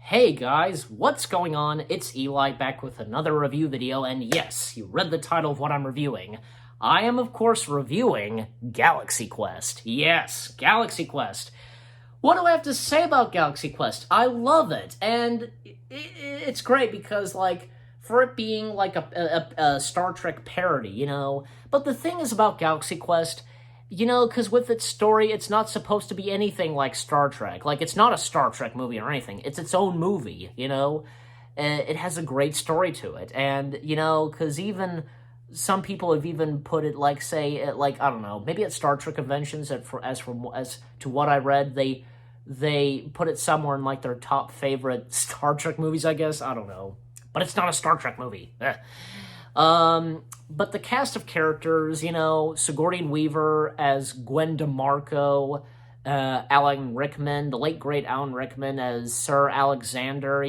Hey guys, what's going on? It's Eli back with another review video, and yes, you read the title of what I'm reviewing. I am, of course, reviewing Galaxy Quest. Yes, Galaxy Quest. What do I have to say about Galaxy Quest? I love it, and it's great because, for it being like a Star Trek parody, But the thing is about Galaxy Quest, because with its story, it's not supposed to be anything like Star Trek. Like, it's not a Star Trek movie or anything. It's its own movie, It has a great story to it. And, because even some people have even put it, I don't know, maybe at Star Trek conventions, as to what I read, they put it somewhere in, their top favorite Star Trek movies, I guess. I don't know. But it's not a Star Trek movie. But the cast of characters, Sigourney Weaver as Gwen DeMarco, Alan Rickman, the late great Alan Rickman as Sir Alexander,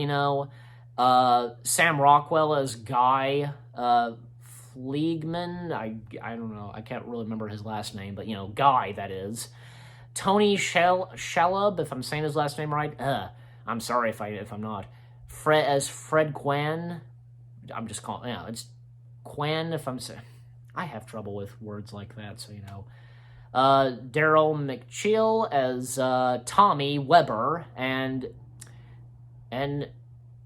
Sam Rockwell as Guy Fleegman. I don't know, I can't really remember his last name, but Guy, that is. Tony Shalhoub, if I'm saying his last name right. I'm sorry if I'm not. Fred Kwan. I'm just calling, it's Quan, if I'm saying. I have trouble with words like that, so Daryl McChill as Tommy Weber, and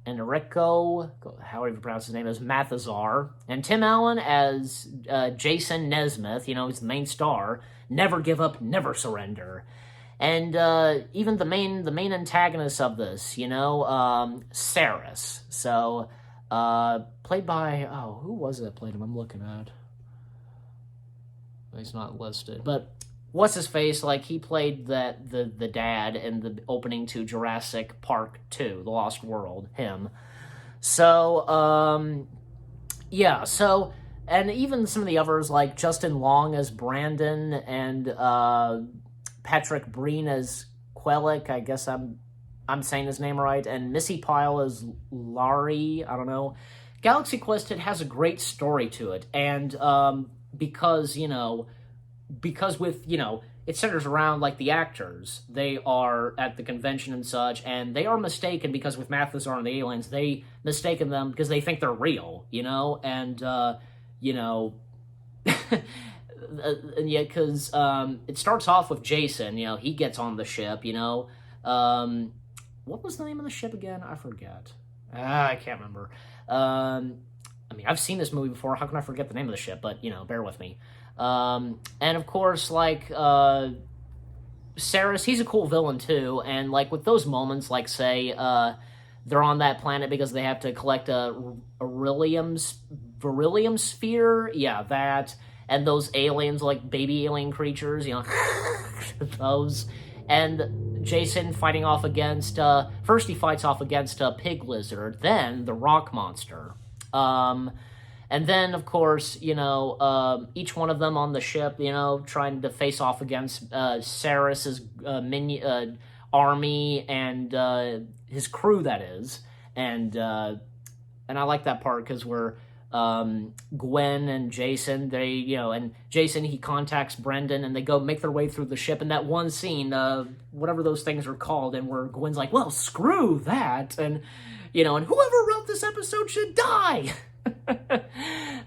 Enrico, however you pronounce his name, as Mathazar, and Tim Allen as Jason Nesmith, he's the main star. Never give up, never surrender. And even the main antagonist of this, Saris. So, played by, who was it that played him? I'm looking at. He's not listed, but what's his face? He played the dad in the opening to Jurassic Park 2, The Lost World, him. So, yeah, so, and even some of the others, like Justin Long as Brandon, and Patrick Breen as Quellic, I guess I'm saying his name right, and Missy Pyle as Laurie, I don't know. Galaxy Quest, it has a great story to it, and because with, it centers around, the actors, they are at the convention and such, and they are mistaken, because with Mathazar and the aliens, they mistaken them because they think they're real, and, and yeah, because it starts off with Jason, he gets on the ship, what was the name of the ship again? I forget. I can't remember. I've seen this movie before. How can I forget the name of the ship? But, bear with me. And, of course, Saris, he's a cool villain, too. And, with those moments, say, they're on that planet because they have to collect a beryllium sphere. Yeah, that. And those aliens, baby alien creatures, those. And Jason fighting off against, first he fights off against a pig lizard, then the rock monster. And then, of course, each one of them on the ship, trying to face off against Saris's army and his crew, that is. And I like that part because we're Gwen and Jason, and Jason, he contacts Brendan, and they go make their way through the ship, and that one scene, whatever those things are called, and where Gwen's like, well, screw that, and, and whoever wrote this episode should die!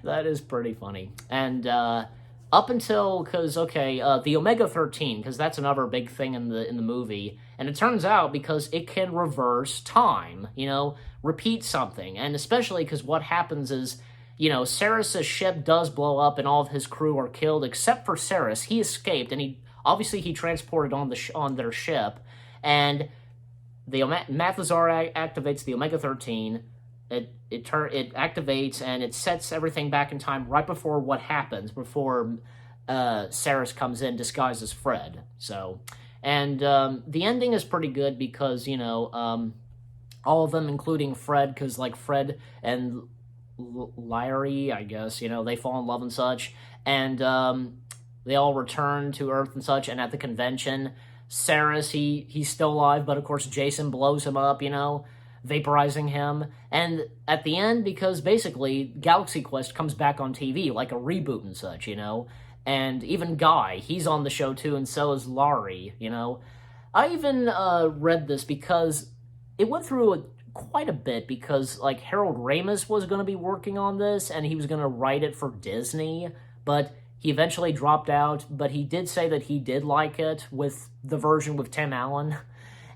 That is pretty funny. And, up until, the Omega-13, because that's another big thing in the movie, and it turns out because it can reverse time, repeat something, and especially because what happens is, Saris' ship does blow up and all of his crew are killed, except for Saris. He escaped, and he transported on their ship, and the Mathazar activates the Omega-13. It activates, and it sets everything back in time right before what happens, before Saris comes in disguised as Fred. So, and the ending is pretty good because, all of them, including Fred, because, Fred and Larry, I guess, they fall in love and such, and they all return to Earth and such, and at the convention, Saris, he's still alive, but of course Jason blows him up, vaporizing him, and at the end, because basically Galaxy Quest comes back on TV, like a reboot and such, and even Guy, he's on the show too, and so is Laurie, I even read this because it went through quite a bit because like Harold Ramis was going to be working on this and he was going to write it for Disney, but he eventually dropped out. But he did say that he did like it with the version with Tim Allen.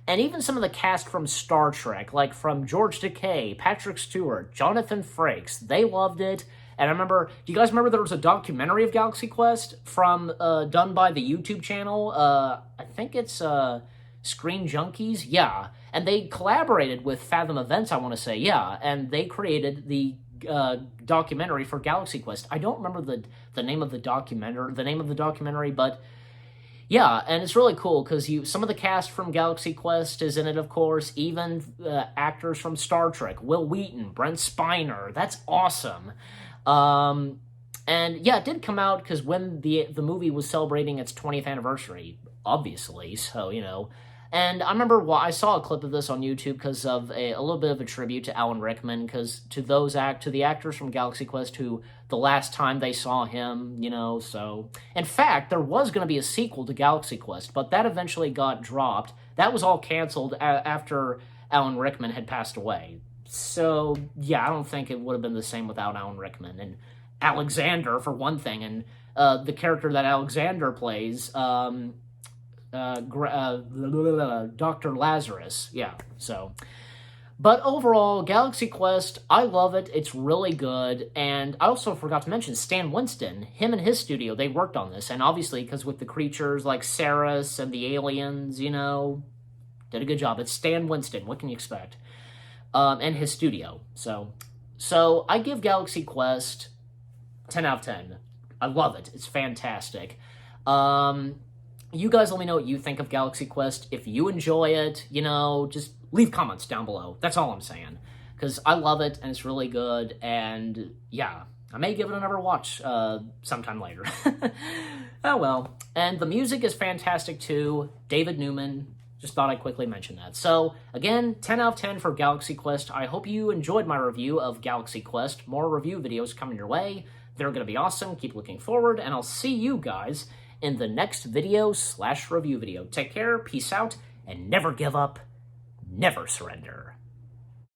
And even some of the cast from Star Trek, like from George Takei, Patrick Stewart, Jonathan Frakes, they loved it. And I remember, do you guys remember there was a documentary of Galaxy Quest from done by the YouTube channel? I think it's Screen Junkies, yeah. And they collaborated with Fathom Events, I want to say, yeah. And they created the documentary for Galaxy Quest. I don't remember the name of the documentary, but yeah, and it's really cool because some of the cast from Galaxy Quest is in it, of course. Even actors from Star Trek, Will Wheaton, Brent Spiner. That's awesome. And yeah, it did come out because when the movie was celebrating its 20th anniversary, obviously. So, you know. And I remember I saw a clip of this on YouTube because of a little bit of a tribute to Alan Rickman, because to the actors from Galaxy Quest who the last time they saw him, you know, so. In fact, there was going to be a sequel to Galaxy Quest, but that eventually got dropped. That was all canceled after Alan Rickman had passed away. So, yeah, I don't think it would have been the same without Alan Rickman. And Alexander, for one thing, and the character that Alexander plays, Dr. Lazarus, yeah, so. But overall, Galaxy Quest, I love it. It's really good. And I also forgot to mention Stan Winston. Him and his studio, they worked on this. And obviously, because with the creatures like Saris and the aliens, you know, did a good job. It's Stan Winston. What can you expect? And his studio. So I give Galaxy Quest 10 out of 10. I love it. It's fantastic. You guys let me know what you think of Galaxy Quest. If you enjoy it, you know, just leave comments down below. That's all I'm saying. Because I love it, and it's really good, and yeah, I may give it another watch sometime later. Oh well. And the music is fantastic too. David Newman. Just thought I'd quickly mention that. So, again, 10 out of 10 for Galaxy Quest. I hope you enjoyed my review of Galaxy Quest. More review videos coming your way. They're going to be awesome. Keep looking forward, and I'll see you guys in the next video/review video. Take care, peace out, and never give up, never surrender.